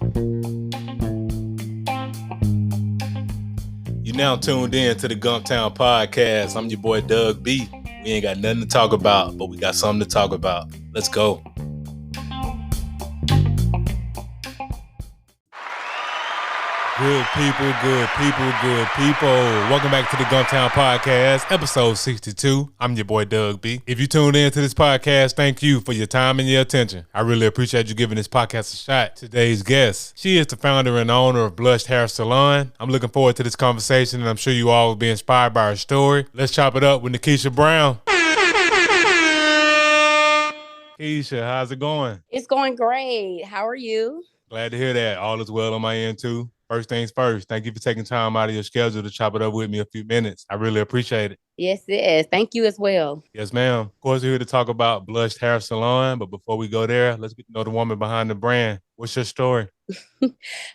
You now tuned in to the Gumptown Podcast. I'm your boy Doug B. We ain't got nothing to talk about, but we got something to talk about. Let's go. Good people. Welcome back to the Gumptown Podcast, episode 62. I'm your boy Doug B. If you tuned in to this podcast, thank you for your time and your attention. I really appreciate you giving this podcast a shot. Today's guest, she is the founder and owner of Blushed Hair Salon. I'm looking forward to this conversation, and I'm sure you all will be inspired by her story. Let's chop it up with Nikesha Brown. Nikesha, how's it going? It's going great. How are you? Glad to hear that. All is well on my end, too. First things first, thank you for taking time out of your schedule to chop it up with me a few minutes. I really appreciate it. Yes. Thank you as well. Yes, ma'am. Of course, we're here to talk about Blushed Hair Salon, but before we go there, let's get to know the woman behind the brand. What's your story?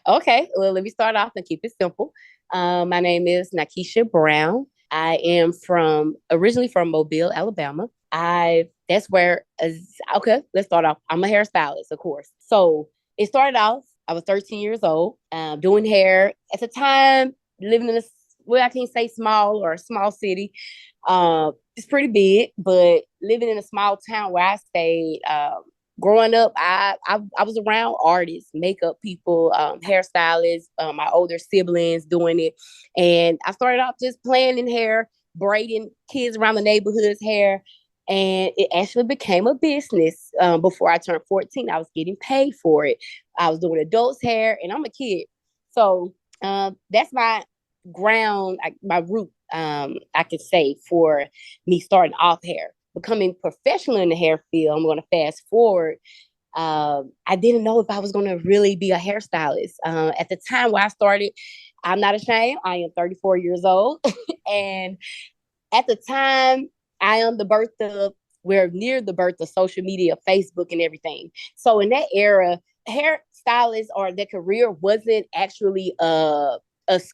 Okay, well, let me start off and keep it simple. My name is Nikesha Brown. I am originally from Mobile, Alabama. Let's start off. I'm a hairstylist, of course. So it started off, I was 13 years old, doing hair. At the time, living in I can't say small or a small city. It's pretty big, but living in a small town where I stayed, growing up, I was around artists, makeup people, hairstylists, my older siblings doing it. And I started off just playing in hair, braiding kids around the neighborhood's hair. And it actually became a business. Before I turned 14, I was getting paid for it. I was doing adults' hair, and I'm a kid. So that's my my root, I could say, for me starting off hair. Becoming professional in the hair field, I'm going to fast forward. I didn't know if I was going to really be a hairstylist. At the time where I started, I'm not ashamed. I am 34 years old. And at the time, we're near the birth of social media, Facebook and everything. So in that era, hairstylists or their career wasn't actually a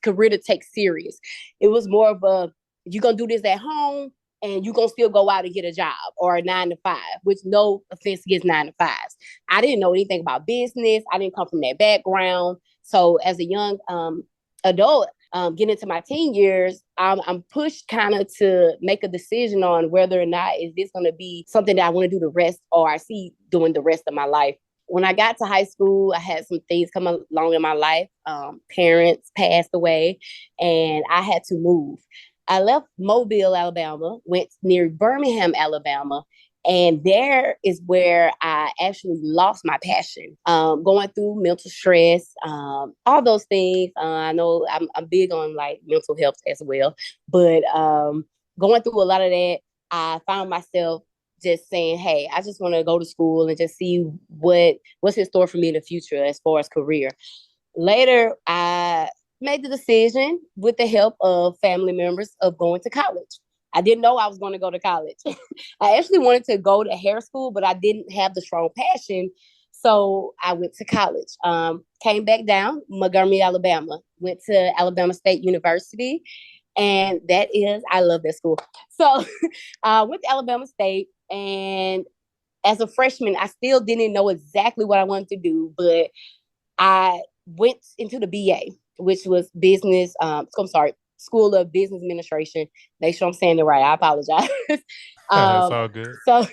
career to take serious. It was more of you're going to do this at home and you're going to still go out and get a job or a 9-to-5, which no offense against 9-to-5s. I didn't know anything about business. I didn't come from that background. So as a young adult, getting into my teen years, I'm pushed kind of to make a decision on whether or not is this going to be something that I want to do the rest or I see doing the rest of my life. When I got to high school, I had some things come along in my life. Parents passed away and I had to move. I left Mobile, Alabama, went near Birmingham, Alabama, and there is where I actually lost my passion. Going through mental stress, all those things. I know I'm big on like mental health as well, but going through a lot of that, I found myself just saying, hey, I just want to go to school and just see what's in store for me in the future as far as career. Later, I made the decision with the help of family members of going to college. I didn't know I was going to go to college. I actually wanted to go to hair school, but I didn't have the strong passion. So I went to college, came back down, Montgomery, Alabama, went to Alabama State University. And I love that school. So went to Alabama State. And as a freshman, I still didn't know exactly what I wanted to do, but I went into the BA, which was School of Business Administration. Make sure I'm saying it right. I apologize. That's all good. So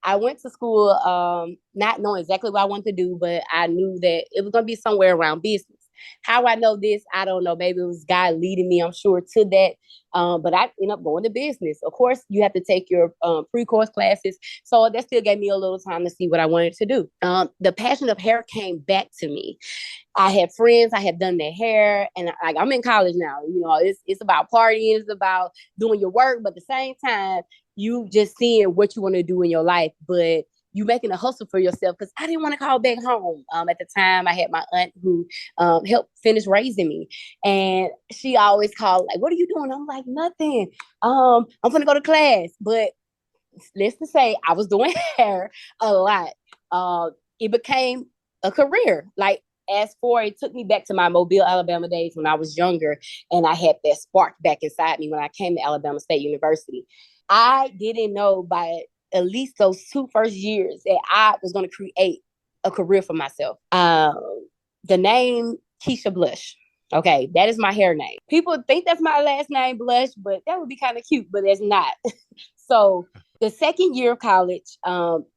I went to school not knowing exactly what I wanted to do, but I knew that it was going to be somewhere around business. How I know this, I don't know. Maybe it was God leading me, I'm sure, to that. But I ended up going to business. Of course, you have to take your pre-course classes. So that still gave me a little time to see what I wanted to do. The passion of hair came back to me. I had friends, I had done their hair, and I'm in college now. You know, it's about partying, it's about doing your work, but at the same time, you just seeing what you want to do in your life. But you making a hustle for yourself because I didn't want to call back home. At the time, I had my aunt who helped finish raising me. And she always called, like, what are you doing? I'm like, nothing. I'm going to go to class. But let's just say I was doing hair a lot. It became a career. Like, it took me back to my Mobile, Alabama days when I was younger. And I had that spark back inside me when I came to Alabama State University. I didn't know by at least those 2 first years that I was going to create a career for myself. the name Keisha Blush. Okay, that is my hair name. People think that's my last name, Blush, but that would be kind of cute, but it's not. So the second year of college,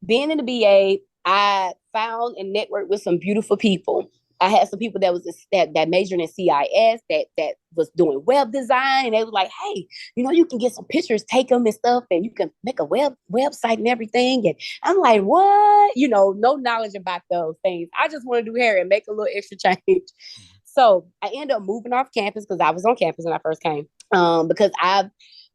being in the BA, I found and networked with some beautiful people. I had some people that was that majored in CIS, that was doing web design, and they were like, "Hey, you can get some pictures, take them and stuff, and you can make a website and everything." And I'm like, "What?" No knowledge about those things. I just want to do hair and make a little extra change. So I ended up moving off campus because I was on campus when I first came. Because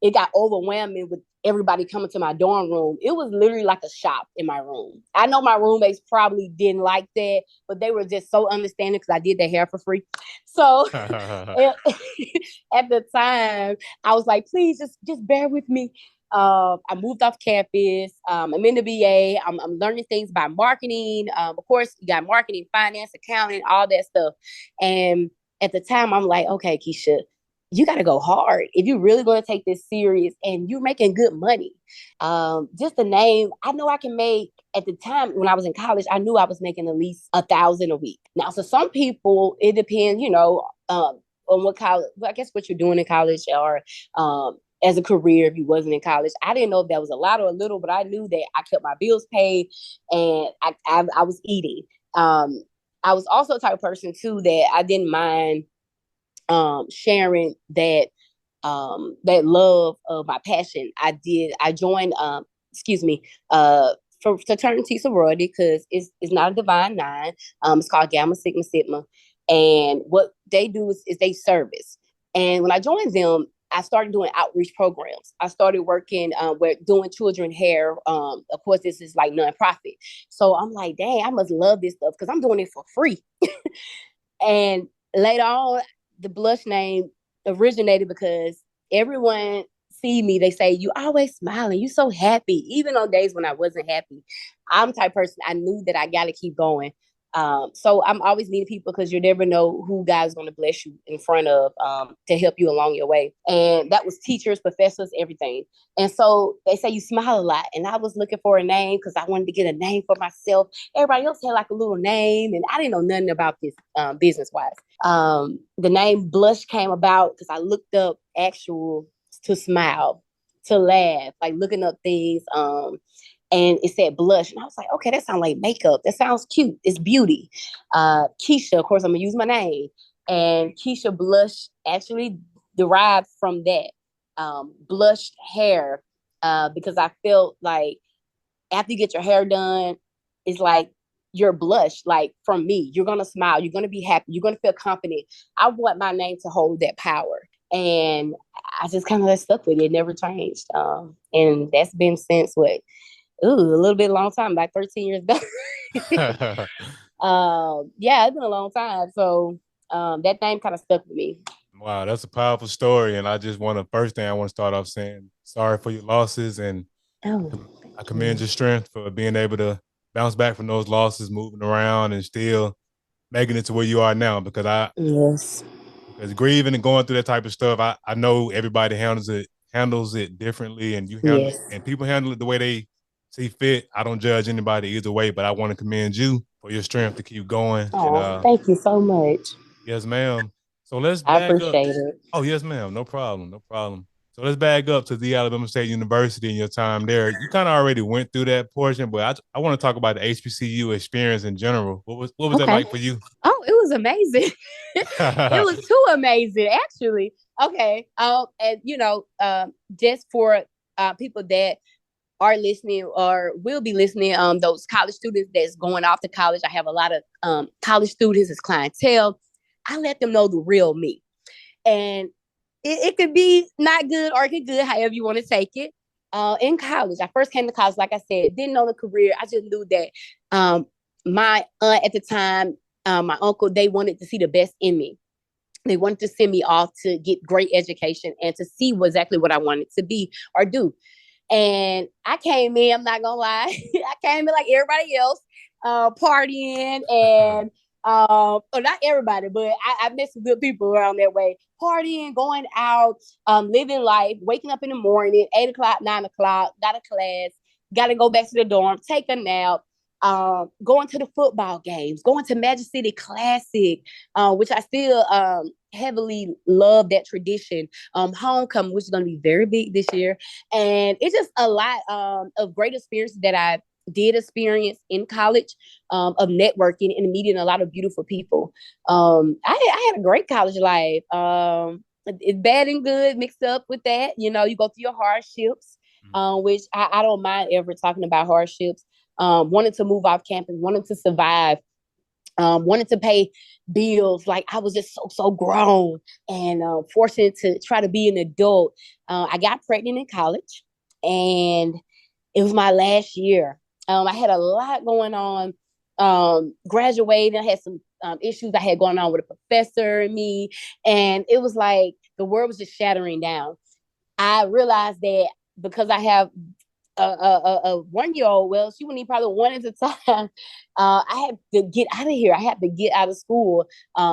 it got overwhelming with everybody coming to my dorm room. It was literally like a shop in my room. I know my roommates probably didn't like that, but they were just so understanding because I did their hair for free. So at the time, I was like, please just bear with me. I moved off campus. I'm in the BA. I'm learning things about marketing. Of course, you got marketing, finance, accounting, all that stuff. And at the time, I'm like, okay, Keisha, you got to go hard if you really going to take this serious and you're making good money. Just the name, I know I can make. At the time when I was in college, I knew I was making at least $1,000 a week. Now, so some people, it depends, on what college. Well, I guess what you're doing in college or as a career if you wasn't in college. I didn't know if that was a lot or a little, but I knew that I kept my bills paid and I was eating. I was also the type of person too that I didn't mind sharing that love of my passion. I joined for fraternity sorority because it's not a divine nine. It's called Gamma Sigma Sigma. And what they do is they service. And when I joined them, I started doing outreach programs. I started working with doing children hair. Of course, this is like nonprofit. So I'm like, dang, I must love this stuff because I'm doing it for free. And later on, the blush name originated because everyone see me, they say, you always smiling, you so happy, even on days when I wasn't happy. I'm the type of person, I knew that I got to keep going. So I'm always meeting people because you never know who God's going to bless you in front of to help you along your way. And that was teachers, professors, everything. And so they say you smile a lot. And I was looking for a name because I wanted to get a name for myself. Everybody else had like a little name, and I didn't know nothing about this business wise. The name Blush came about because I looked up actual to smile, to laugh, like looking up things. And it said blush. And I was like, okay, that sounds like makeup. That sounds cute. It's beauty. Keisha, of course, I'm going to use my name. And Keisha Blush actually derived from that. Blushed hair. Because I felt like after you get your hair done, it's like you're blush. Like from me, you're going to smile. You're going to be happy. You're going to feel confident. I want my name to hold that power. And I just kind of stuck with it. It never changed. And that's been since what? A little bit long time, like 13 years ago. Yeah, it's been a long time. So that name kind of stuck with me. Wow, that's a powerful story. And I just want to, first thing I want to start off saying, sorry for your losses. And I commend your strength for being able to bounce back from those losses, moving around and still making it to where you are now. Yes. Because grieving and going through that type of stuff, I know everybody handles it differently, and and people handle it the way they see fit. I don't judge anybody either way, but I want to commend you for your strength to keep going. Oh, thank you so much. Yes, ma'am. So let's I back up. appreciate it. Oh, yes, ma'am. No problem. No problem. So let's back up to the Alabama State University and your time there. You kind of already went through that portion, but I want to talk about the HBCU experience in general. What was that Okay. like for you? Oh, it was amazing. It was too amazing, actually. Okay. And just for people that are listening or will be listening, those college students that's going off to college. I have a lot of college students as clientele. I let them know the real me. And it could be not good or it could be good, however you want to take it. In college, I first came to college, like I said, didn't know the career. I just knew that my aunt at the time, my uncle, they wanted to see the best in me. They wanted to send me off to get great education and to see exactly what I wanted to be or do. And I came in, I'm not gonna lie, I came in like everybody else, partying and well, not everybody, but I met some good people around that way. Partying, going out, living life, waking up in the morning, 8 o'clock, 9 o'clock, got a class, got to go back to the dorm, take a nap. going to the football games, going to Magic City Classic, which I still heavily love that tradition. Homecoming, which is going to be very big this year. And it's just a lot of great experiences that I did experience in college, of networking and meeting a lot of beautiful people. I had a great college life. It's bad and good mixed up with that. You know, you go through your hardships, which I don't mind ever talking about hardships. Wanted to move off campus, wanted to survive, wanted to pay bills. Like I was just so grown and fortunate to try to be an adult. I got pregnant in college, and it was my last year. I had a lot going on. Graduating, I had some issues I had going on with a professor and me, and it was like the world was just shattering down. I realized that because I have a 1-year-old, well, she wouldn't even probably one at a time. I had to get out of here. I had to get out of school. There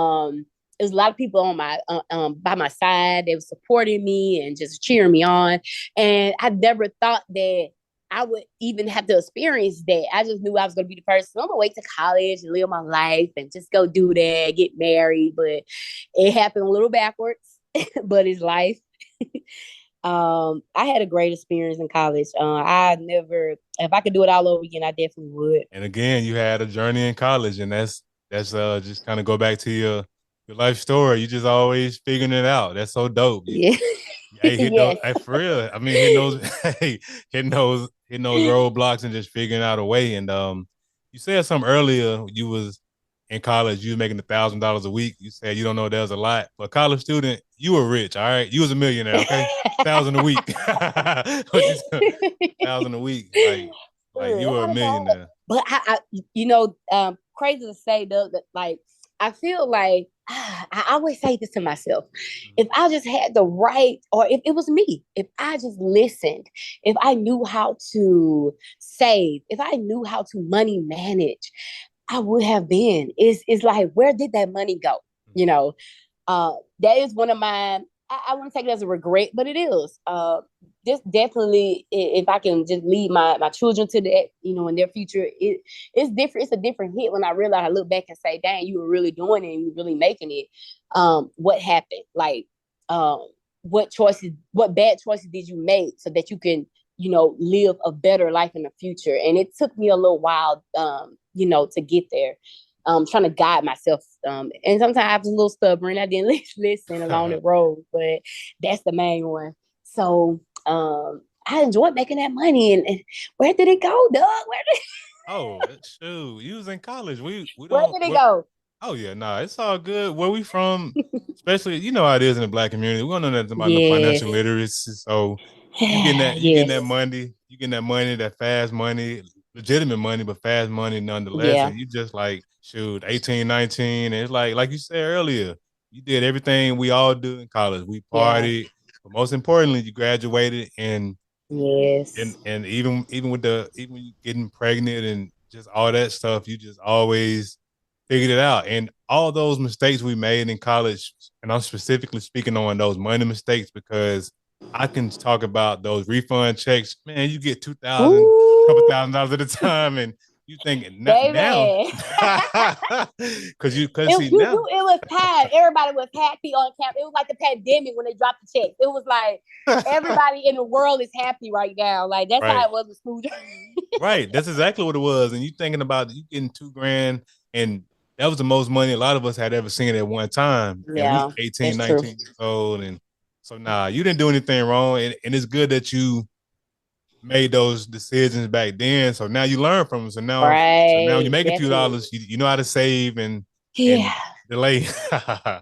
was a lot of people on my by my side. They were supporting me and just cheering me on. And I never thought that I would even have to experience that. I just knew I was going to be the person. I'm going to wait to college and live my life and just go do that, get married. But it happened a little backwards, but it's life. I had a great experience in college. I never, if I could do it all over again, I definitely would. And again, you had a journey in college, and that's just kind of go back to your life story. You just always figuring it out. That's so dope. Yeah. Hey, hit those. Yes. Hey, for real. I mean, hitting those, hey, hitting those roadblocks and just figuring out a way. And you said something earlier. You was in college. You was making $1,000 a week. You said you don't know there's a lot, but college student, you were rich. All right, you was a millionaire. Okay, 1,000 a week. 1,000 a week. Like you were a millionaire. But crazy to say though, that like I feel like I always say this to myself. If I just had the right, or if it was me, if I just listened, if I knew how to save, if I knew how to money manage, I would have been. It's like, where did that money go? You know, that is one of my, I wouldn't take it as a regret, but it is. This definitely, if I can just lead my children to that, in their future, it's different. It's a different hit when I realize, I look back and say, dang, you were really doing it and you were really making it. What happened? Like, what bad choices did you make so that you can, live a better life in the future? And it took me a little while, to get there. Trying to guide myself. And sometimes I was a little stubborn. I didn't listen along the road, but that's the main one. So I enjoyed making that money. And where did it go, Doug? Oh, shoot. You was in college. We Where don't. did it go? Oh yeah, nah, it's all good. Where we from? Especially, you know how it is in the Black community. We don't know nothing about no Yes. financial literacy. So you getting Yes. that money, that fast money, legitimate money, but fast money nonetheless. Yeah. And you just like, shoot, 18, 19. And it's like you said earlier, you did everything we all do in college. We Yeah. partied, but most importantly, you graduated, and Yes. even with even you getting pregnant and just all that stuff, you just always figured it out. And all those mistakes we made in college, and I'm specifically speaking on those money mistakes because I can talk about those refund checks. Man, you get 2,000, couple $1,000 at a time, and you thinking now, Baby. because see now it was time. Everybody was happy on campus. It was like the pandemic when they dropped the checks. It was like everybody in the world is happy right now. Like that's right, how it was with school. right. That's exactly what it was. And you thinking about you getting $2,000, and that was the most money a lot of us had ever seen at one time. And we Yeah, 18, that's true. 19 years old. And so you didn't do anything wrong. And it's good that you made those decisions back then. So now you learn from them. So now when you Right. make a few Definitely. dollars, you know how to save and Yeah. delay.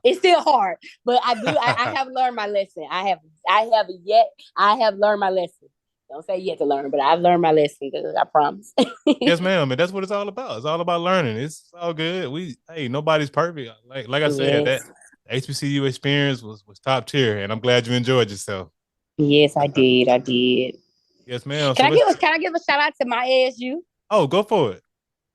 It's still hard, but I have learned my lesson. I have learned my lesson. Don't say yet to learn, but I've learned my lesson, because I promise. Yes, ma'am. And that's what it's all about. It's all about learning. It's all good. Nobody's perfect. Like I said, that Yes. HBCU experience was top tier, and I'm glad you enjoyed yourself. Yes, I did. I did. Yes, ma'am. Can So I give let's. a can I give a shout out to my ASU? Oh, go for it.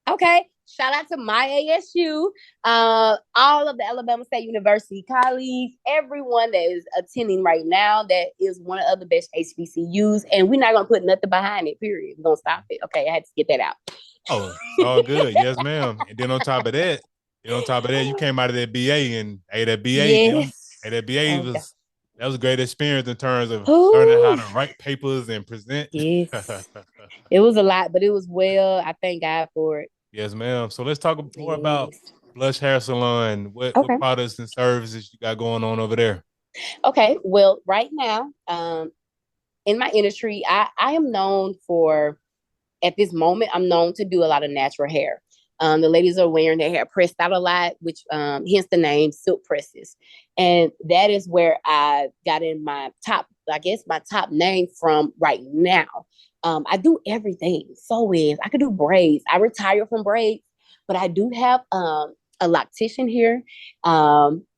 Okay. Shout out to my ASU, all of the Alabama State University colleagues, everyone that is attending right now. That is one of the best HBCUs, and we're not gonna put nothing behind it. Period. We're gonna stop it. Okay, I had to get that out. Oh, it's all good. Yes, ma'am. And then on top of that, you came out of that BA and hey, Yes. that BA Okay. that was a great experience in terms of learning how Ooh, to write papers and present. yes. It was a lot, but it was well. I thank God for it. Yes, ma'am. So let's talk more about Yes. Blush Hair Salon. What Okay. products and services you got going on over there? Okay. Well, right now, in my industry, I am known for, at this moment, I'm known to do a lot of natural hair. The ladies are wearing their hair pressed out a lot, which hence the name silk presses. And that is where I got in my top, I guess my top name from right now. I do everything. Sew-ins, I could do braids. I retired from braids, but I do have a loctician here.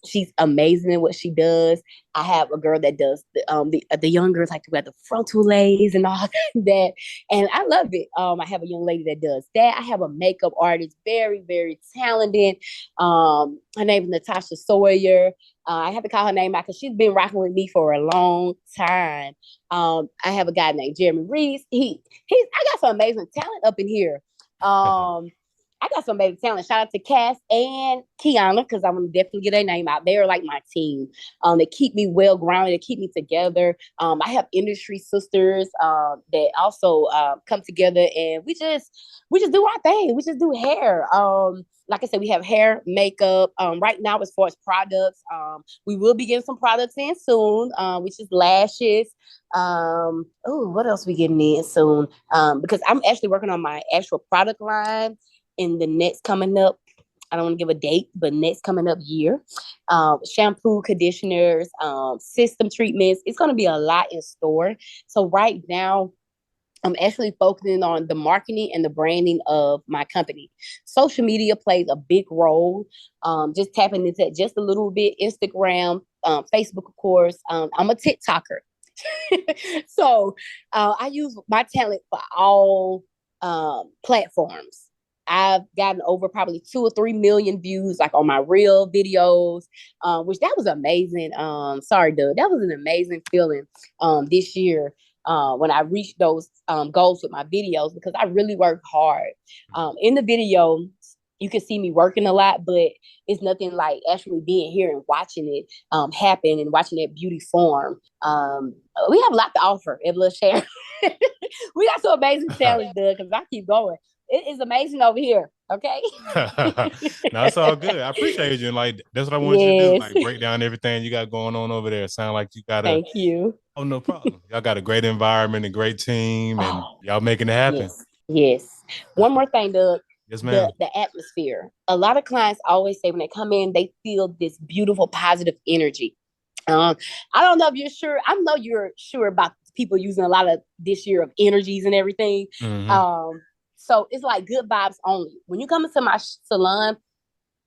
She's amazing in what she does. I have a girl that does the young girls like to wear the frontal lays and all that, and I love it. I have a young lady that does that. I have a makeup artist, very very talented. Her name is Natasha Sawyer. I have to call her name out because she's been rocking with me for a long time. I have a guy named Jeremy Reese. He's I got some amazing talent up in here. I got some amazing talent. Shout out to Cass and Kiana, because I'm gonna definitely get their name out. They're like my team. They keep me well grounded. They keep me together. I have industry sisters that also come together, and we just do our thing. We just do hair. Like I said, we have hair, makeup. Right now, as far as products, we will be getting some products in soon, which is lashes. What else we getting in soon? Because I'm actually working on my actual product line in the next coming up. I don't want to give a date, but next coming up year. Shampoo, conditioners, system treatments. It's going to be a lot in store. So right now, I'm actually focusing on the marketing and the branding of my company. Social media plays a big role. Just tapping into it just a little bit. Instagram, Facebook, of course. I'm a TikToker. So I use my talent for all platforms. I've gotten over probably 2 or 3 million views, like on my real videos, which that was amazing. Sorry, Doug, that was an amazing feeling this year when I reached those goals with my videos, because I really work hard. In the video, you can see me working a lot, but it's nothing like actually being here and watching it happen and watching that beauty form. We have a lot to offer at Blush Hair. We got some amazing talent, Doug, because I keep going. It is amazing over here. Okay. No, it's all good. I appreciate you. And like that's what I wanted you to do. Yes. Like break down everything you got going on over there. Sound like you got a Thank you. oh no problem. Y'all got a great environment, a great team, and Oh, y'all making it happen. yes. Yes. One more thing, Doug. Yes, ma'am. The atmosphere. A lot of clients always say when they come in, they feel this beautiful, positive energy. Um, I don't know if you're sure. I know you're sure about people using a lot of this year of energies and everything. Mm-hmm. So it's like good vibes only. When you come into my salon,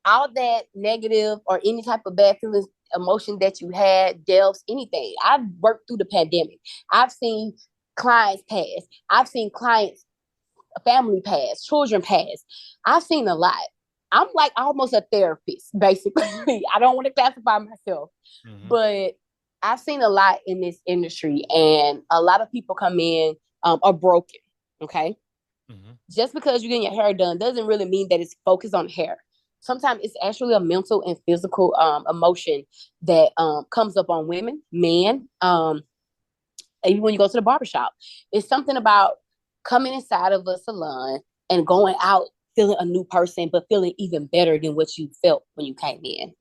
all that negative or any type of bad feelings, emotion that you had, delves, anything. I've worked through the pandemic. I've seen clients pass. I've seen clients, family pass, children pass. I've seen a lot. I'm like almost a therapist, basically. I don't want to classify myself, Mm-hmm. but I've seen a lot in this industry, and a lot of people come in are broken. Okay. Mm-hmm. Just because you're getting your hair done doesn't really mean that it's focused on hair. Sometimes it's actually a mental and physical emotion that comes up on women, men, even when you go to the barbershop. It's something about coming inside of a salon and going out feeling a new person, but feeling even better than what you felt when you came in.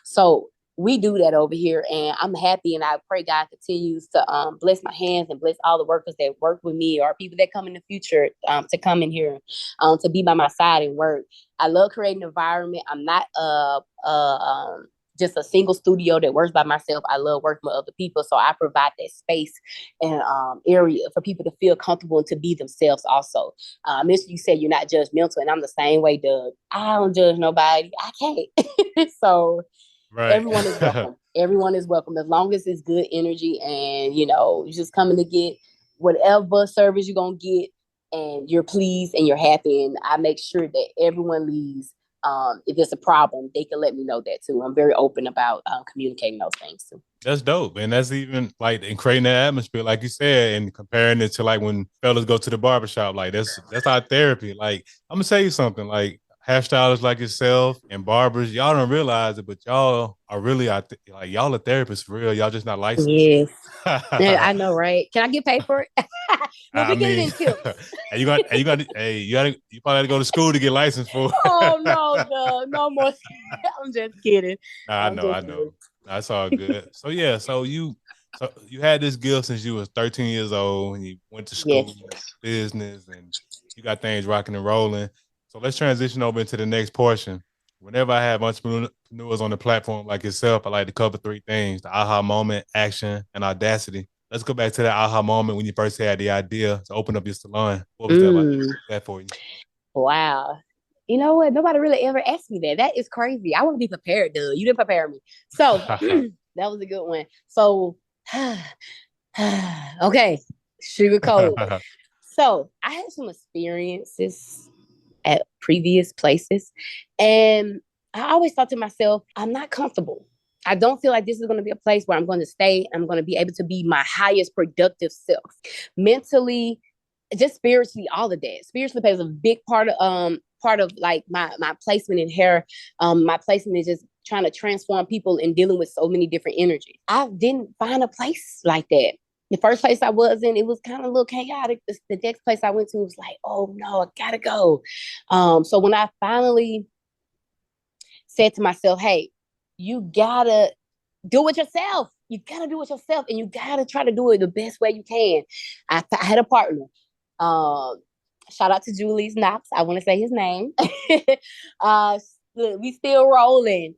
So we do that over here, and I'm happy, and I pray God continues to bless my hands and bless all the workers that work with me or people that come in the future to come in here to be by my side and work. I love creating an environment. I'm not just a single studio that works by myself. I love working with other people, so I provide that space and area for people to feel comfortable and to be themselves. Also, Mister, you said you're not judgmental, and I'm the same way, Doug. I don't judge nobody. I can't. So Right. everyone is welcome. Everyone is welcome as long as it's good energy, and you're just coming to get whatever service you're gonna get, and you're pleased and you're happy. And I make sure that everyone leaves if it's a problem, they can let me know that too. I'm very open about communicating those things too. That's dope. And that's even like in creating that atmosphere, like you said, and comparing it to like when fellas go to the barbershop, like that's our therapy. Like, I'm gonna tell you something, like hairstylists like yourself and barbers, y'all don't realize it, but y'all are really like y'all are therapists for real. Y'all just not licensed. Yes. Yeah, I know, right? Can I get paid for it? Look, I we get it mean, in tips. you probably got to go to school to get licensed for. Oh no, no more. I'm just kidding. Nah, I'm I just know. kidding. That's all good. So yeah, so you had this gift since you was 13 years old, and you went to Yes. school, business, and you got things rocking and rolling. So let's transition over into the next portion. Whenever I have entrepreneurs on the platform like yourself, I like to cover three things: the aha moment, action, and audacity. Let's go back to that aha moment when you first had the idea to open up your salon. What was that like? Mm, That for you? wow. You know what? Nobody really ever asked me that. That is crazy. I want to be prepared, dude. You didn't prepare me. So that was a good one. So, okay, sugarcoat. So I had some experiences at previous places, and I always thought to myself, I'm not comfortable. I don't feel like this is going to be a place where I'm going to stay. I'm going to be able to be my highest productive self, mentally, just spiritually, all of that. Spiritually plays a big part of like my placement in hair. My placement is just trying to transform people and dealing with so many different energies. I didn't find a place like that. The first place I was in, it was kind of a little chaotic. The next place I went to was like, oh no, I gotta go. So when I finally said to myself, hey, you gotta do it yourself. You gotta do it yourself, and you gotta try to do it the best way you can. I had a partner. Um, Shout out to Julie's Knox. I want to say his name. Look, we still rolling.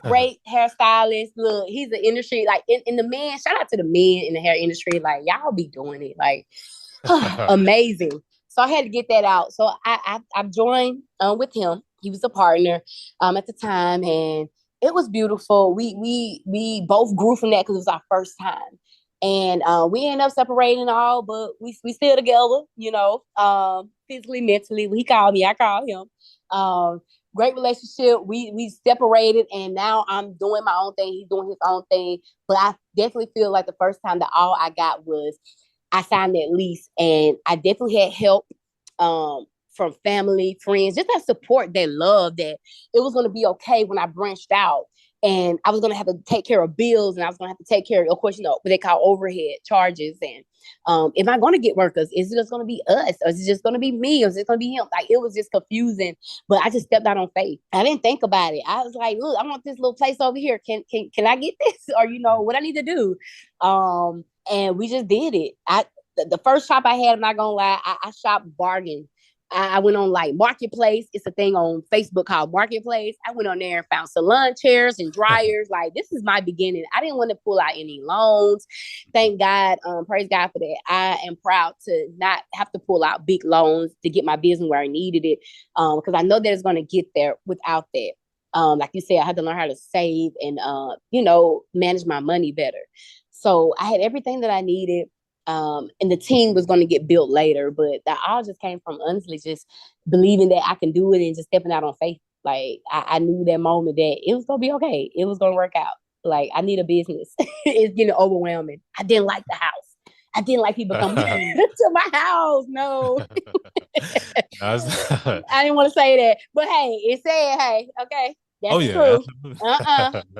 Great hairstylist. Look, he's an industry like in the men. Shout out to the men in the hair industry. Like y'all be doing it like amazing. So I had to get that out. So I joined with him. He was a partner at the time, and it was beautiful. We both grew from that because it was our first time. And we ended up separating all, but we still together, you know, physically, mentally. He called me, I called him. Great relationship. We separated, and now I'm doing my own thing. He's doing his own thing. But I definitely feel like the first time that all I got was I signed that lease, and I definitely had help from family, friends, just that support, that love, that it was going to be okay when I branched out. And I was going to have to take care of bills, and I was going to have to take care of course, you know, what they call overhead charges. And am I going to get workers? Is it just going to be us? Or is it just going to be me? Or is it going to be him? Like, it was just confusing, but I just stepped out on faith. I didn't think about it. I was like, look, I want this little place over here. Can I get this? Or, you know, what I need to do? And we just did it. The first shop I had, I'm not going to lie, I shopped bargain. I went on like Marketplace. It's a thing on Facebook called Marketplace. I went on there and found salon chairs and dryers. Like, this is my beginning. I didn't want to pull out any loans. Thank God. Praise God for that. I am proud to not have to pull out big loans to get my business where I needed it. Because I know that it's going to get there without that. Like you said, I had to learn how to save and, you know, manage my money better. So I had everything that I needed. And the team was going to get built later, but that all just came from honestly just believing that I can do it and just stepping out on faith. Like I knew that moment that it was going to be okay. It was going to work out. Like I need a business. It's getting overwhelming. I didn't like the house. I didn't like people coming to my house. No. I didn't want to say that. But hey, it said, hey, okay, that's Oh the yeah. truth.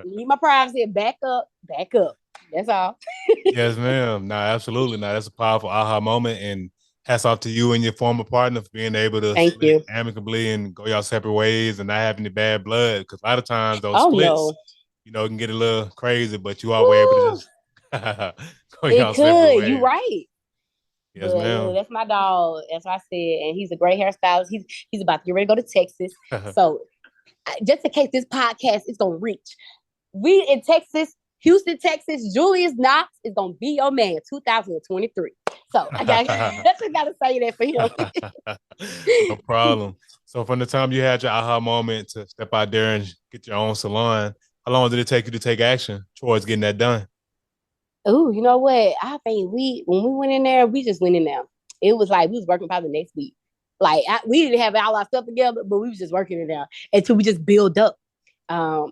Leave my privacy. Back up. Back up. That's all. Yes, ma'am. No, absolutely. No, that's a powerful aha moment. And hats off to you and your former partner for being able to Thank split you. amicably and go y'all separate ways and not having the bad blood. Because a lot of times those Oh splits, no. you know, can get a little crazy, but you all were able to Woo! just go It y'all separate could. You ways. right. Yes, But look, ma'am. that's my dog. That's what I said. And he's a great hairstylist. He's about to get ready to go to Texas. So just in case this podcast is gonna reach, we in Texas, Houston, Texas, Julius Knox is gonna be your man 2023. So I gotta say that for him. No problem. So from the time you had your aha moment to step out there and get your own salon, how long did it take you to take action towards getting that done? Oh, you know what? I think when we went in there, we just went in there. It was like we was working probably the next week. Like we didn't have all our stuff together, but we was just working it out until we just build up. Um,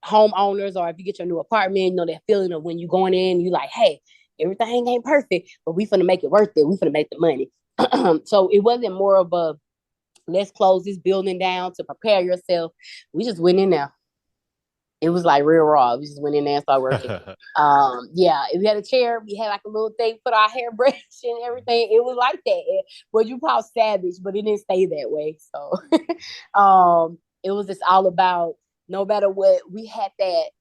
Homeowners, or if you get your new apartment, you know that feeling of when you going in, you like, hey, everything ain't perfect, but we finna make it worth it. We finna make the money. So it wasn't more of a let's close this building down to prepare yourself. We just went in there. It was like real raw. We just went in there and started working. Yeah, if we had a chair, we had like a little thing, put our hairbrush and everything. It was like that. What you call savage, but it didn't stay that way. So it was just all about no matter what, we had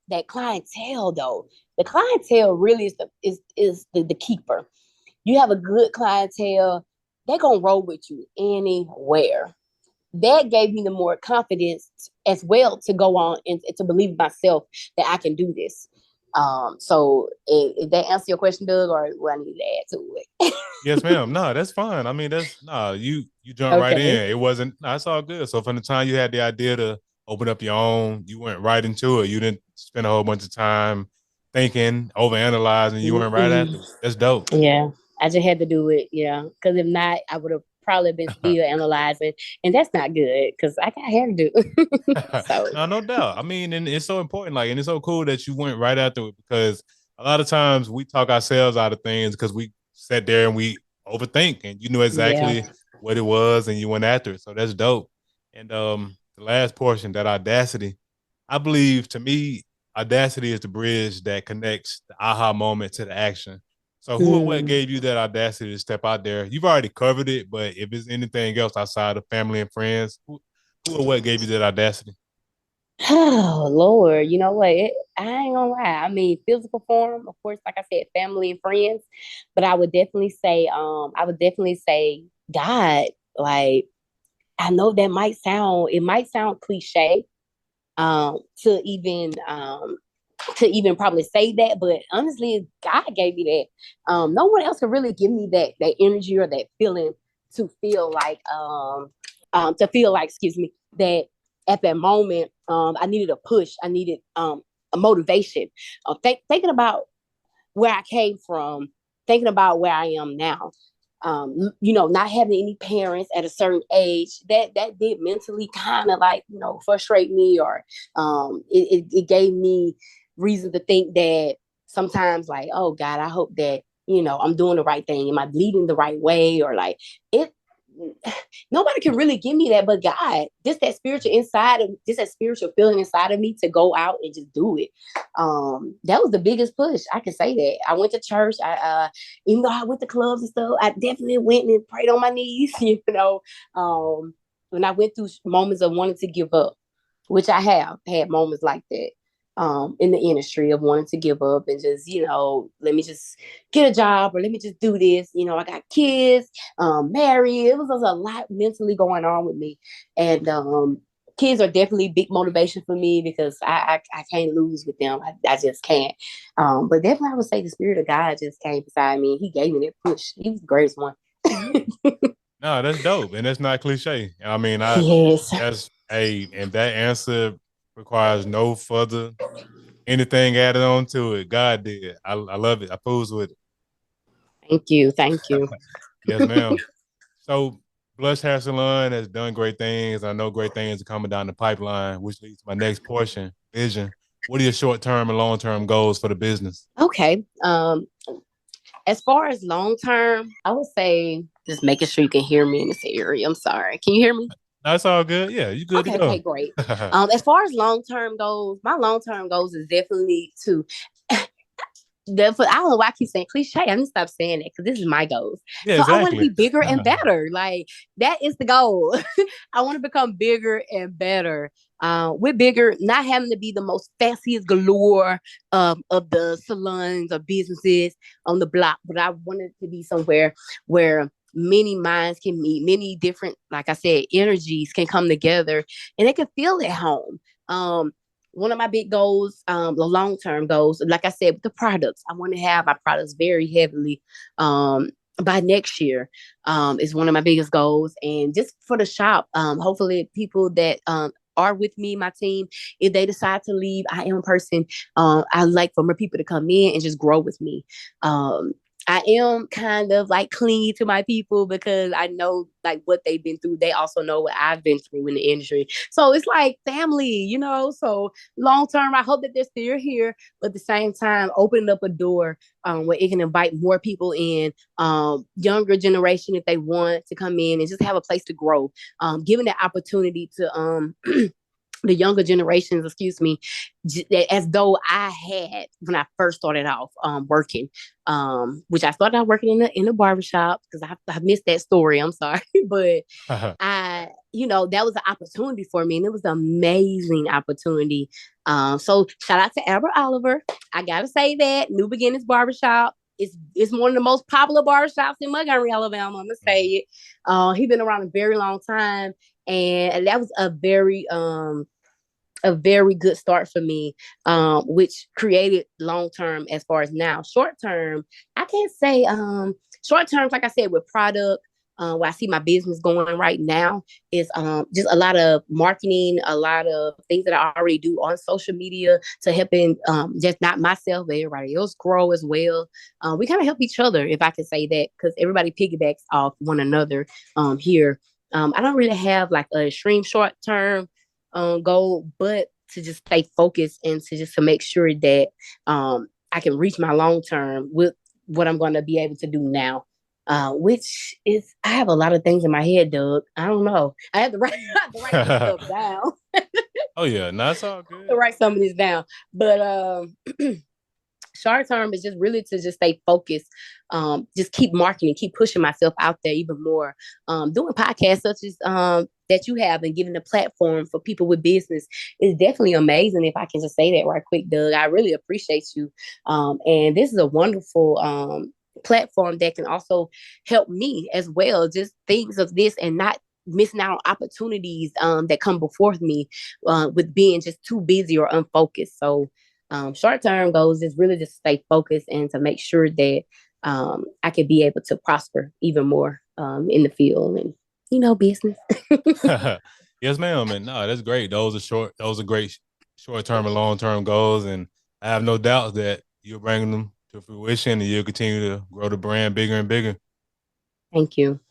that clientele though. The clientele really is the keeper. You have a good clientele, they're gonna roll with you anywhere. That gave me the more confidence as well to go on and to believe in myself that I can do this. So if that answer your question, Doug, or what I need to add to it? Yes, ma'am. No, that's fine. I mean, that's nah. You jumped right Okay. in. It wasn't. Nah, it's all good. So from the time you had the idea to open up your own, you went right into it. You didn't spend a whole bunch of time thinking, overanalyzing. You went right Mm-mm. after it. That's dope. Yeah, I just had to do it. Yeah, because if not, I would have probably been still analyzing, and that's not good because I got hair to do. So No, no doubt. I mean, and it's so important. Like, and it's so cool that you went right after it because a lot of times we talk ourselves out of things because we sat there and we overthink, and you knew yeah. exactly what it was, and you went after it. So that's dope. And the last portion, that audacity, I believe to me, audacity is the bridge that connects the aha moment to the action. So who or what Mm. gave you that audacity to step out there? You've already covered it, but if it's anything else outside of family and friends, who or what gave you that audacity? Oh Lord, you know what? I ain't gonna lie. I mean, physical form, of course, like I said, family and friends, but I would definitely say God. Like, I know that it might sound cliche, to even probably say that, but honestly, God gave me that. No one else could really give me that energy or that feeling to feel like excuse me, that at that moment I needed a push. I needed a motivation. Thinking about where I came from, thinking about where I am now. Not having any parents at a certain age, that did mentally kind of like, frustrate me, or it gave me reason to think that sometimes, like, oh God, I hope that, I'm doing the right thing. Am I leading the right way? Or like it nobody can really give me that but God. Just that spiritual feeling inside of me to go out and just do it. That was the biggest push. I can say that. I went to church. Even though I went to clubs and stuff, I definitely went and prayed on my knees, when I went through moments of wanting to give up, which I have had moments like that. In the industry of wanting to give up and just, let me just get a job, or let me just do this. I got kids, married. It was a lot mentally going on with me. And kids are definitely big motivation for me because I can't lose with them. I just can't. But definitely I would say the spirit of God just came beside me. He gave me that push. He was the greatest one. No, that's dope, and that's not cliche. I mean, Yes. and that answer requires no further anything added on to it. God did. I love it. I pose with it. Thank you. Thank you. Yes, ma'am. So, Blush Hair Salon has done great things. I know great things are coming down the pipeline, which leads to my next portion, vision. What are your short term and long term goals for the business? Okay. As far as long term, I would say just making sure you can hear me in this area. I'm sorry. Can you hear me? That's all good. Yeah, you good to Okay, go. great. As far as long term goals, my long term goals is definitely to I don't know why I keep saying cliche. I need to stop saying that because this is my goals. Yeah, So I want to exactly. be bigger and better. Like that is the goal. I want to become bigger and better. We're bigger, not having to be the most fanciest galore of the salons or businesses on the block, but I wanted to be somewhere where many minds can meet, many different, like I said, energies can come together and they can feel at home. One of my big goals, the long term goals, like I said, with the products, I want to have my products very heavily by next year. Is one of my biggest goals, and just for the shop, hopefully people that are with me, my team, if they decide to leave, I am a person. I like for more people to come in and just grow with me. I am kind of like clingy to my people because I know like what they've been through. They also know what I've been through in the industry. So it's like family, So long term, I hope that they're still here, but at the same time, opening up a door where it can invite more people in, younger generation if they want to come in and just have a place to grow. Giving the opportunity to the younger generations, excuse me, as though I had when I first started off working, which I started out working in the barbershop because I missed that story. I'm sorry, but that was an opportunity for me, and it was an amazing opportunity. So shout out to Albert Oliver. I gotta say that New Beginnings Barbershop. It's one of the most popular barbershops in Montgomery, Alabama. I'm gonna say it. He's been around a very long time, and that was a very good start for me, which created long term as far as now. Short term, I can't say short term, like I said, with product. Where I see my business going right now is just a lot of marketing, a lot of things that I already do on social media to helping just not myself, but everybody else grow as well. We kind of help each other, if I can say that, because everybody piggybacks off one another here. I don't really have like a extreme short term goal, but to just stay focused and to make sure that I can reach my long term with what I'm going to be able to do now. Which is, I have a lot of things in my head, Doug. I don't know. I have to write, I have to write some stuff down. Oh yeah, no, it's all To good. write some of this down, but short term is just really to just stay focused, just keep marketing, keep pushing myself out there even more, doing podcasts such as that you have and giving a platform for people with business is definitely amazing. If I can just say that right quick, Doug, I really appreciate you. And this is a wonderful platform that can also help me as well. Just things of this and not missing out on opportunities that come before me with being just too busy or unfocused. So short term goals is really just stay focused and to make sure that I could be able to prosper even more in the field and business. Yes, ma'am. And no, that's great. Those are great short term and long term goals. And I have no doubt that you'll bring them to fruition and you'll continue to grow the brand bigger and bigger. Thank you.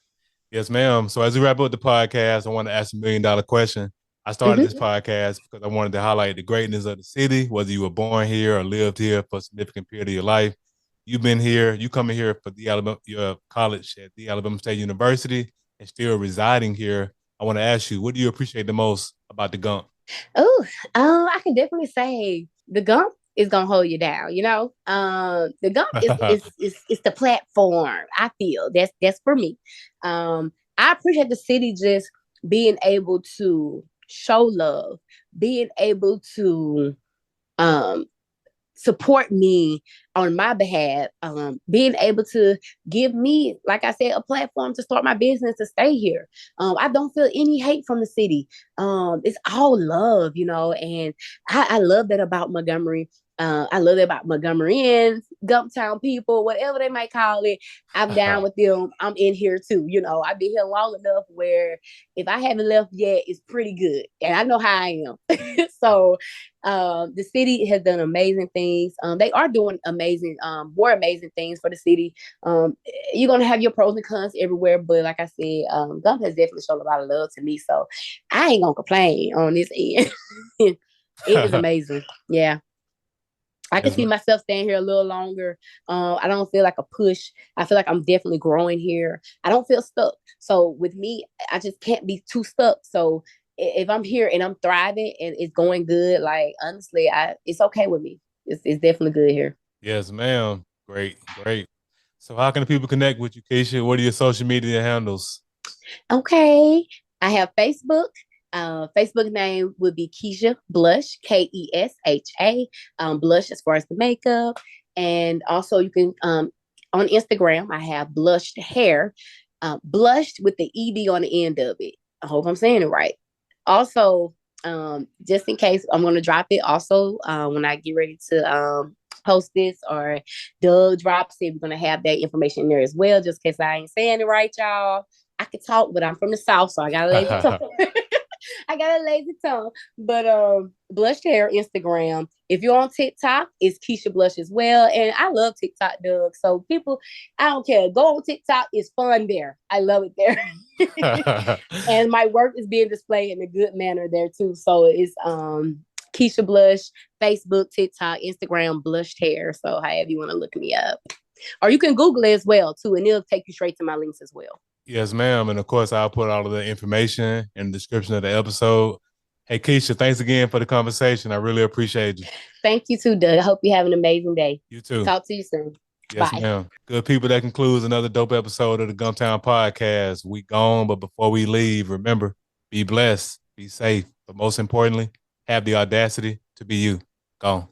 Yes, ma'am. So as we wrap up the podcast, I want to ask $1 million question. I started this Mm-hmm. podcast because I wanted to highlight the greatness of the city, whether you were born here or lived here for a significant period of your life. You've been here, you coming here for your college at the Alabama State University and still residing here. I want to ask you, what do you appreciate the most about the Gump? Oh, I can definitely say the Gump is gonna hold you down. The Gump is the platform. I feel that's for me. I appreciate the city just being able to show love, being able to um support me on my behalf, being able to give me, like I said, a platform to start my business to stay here. I don't feel any hate from the city. It's all love, and I love that about Montgomery. I love that about Montgomeryans, Gumptown people, whatever they might call it. I'm down with them. I'm in here too. I've been here long enough where if I haven't left yet, it's pretty good. And I know how I am. So the city has done amazing things. They are doing more amazing things for the city. You're gonna have your pros and cons everywhere, but like I said, Gump has definitely shown a lot of love to me. So I ain't gonna complain on this end. It is amazing. Yeah. I can Yes, see myself staying here a little longer. I don't feel like a push. I feel like I'm definitely growing here. I don't feel stuck. So with me, I just can't be too stuck. So if I'm here and I'm thriving and it's going good, like honestly, it's okay with me. It's definitely good here. yes, ma'am. Great, great. So how can the people connect with you, Keisha? What are your social media handles? Okay. I have Facebook. Facebook name would be Keisha Blush, Kesha. Blush as far as the makeup. And also you can on Instagram, I have blushed hair. Blushed with the ED on the end of it. I hope I'm saying it right. Also, just in case I'm gonna drop it also when I get ready to post this or Doug drops it, we're gonna have that information there as well, just in case I ain't saying it right, y'all. I could talk, but I'm from the South, so I gotta let you talk. I got a lazy tongue. But blushed hair Instagram. If you're on TikTok, it's Keisha Blush as well. And I love TikTok, Doug. So people, I don't care. Go on TikTok. It's fun there. I love it there. And my work is being displayed in a good manner there too. So it's Keisha Blush, Facebook, TikTok, Instagram, blushed hair. So however you want to look me up. Or you can Google it as well too, and it'll take you straight to my links as well. Yes, ma'am. And of course, I'll put all of the information in the description of the episode. Hey, Keisha, thanks again for the conversation. I really appreciate you. Thank you too, Doug. I hope you have an amazing day. You too. Talk to you soon. Yes, Bye. ma'am. Good people, that concludes another dope episode of the Gumptown Podcast. We gone, but before we leave, remember, be blessed, be safe, but most importantly, have the audacity to be you. Gone.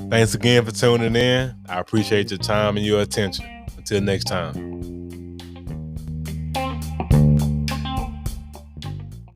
Thanks again for tuning in. I appreciate your time and your attention. Until next time.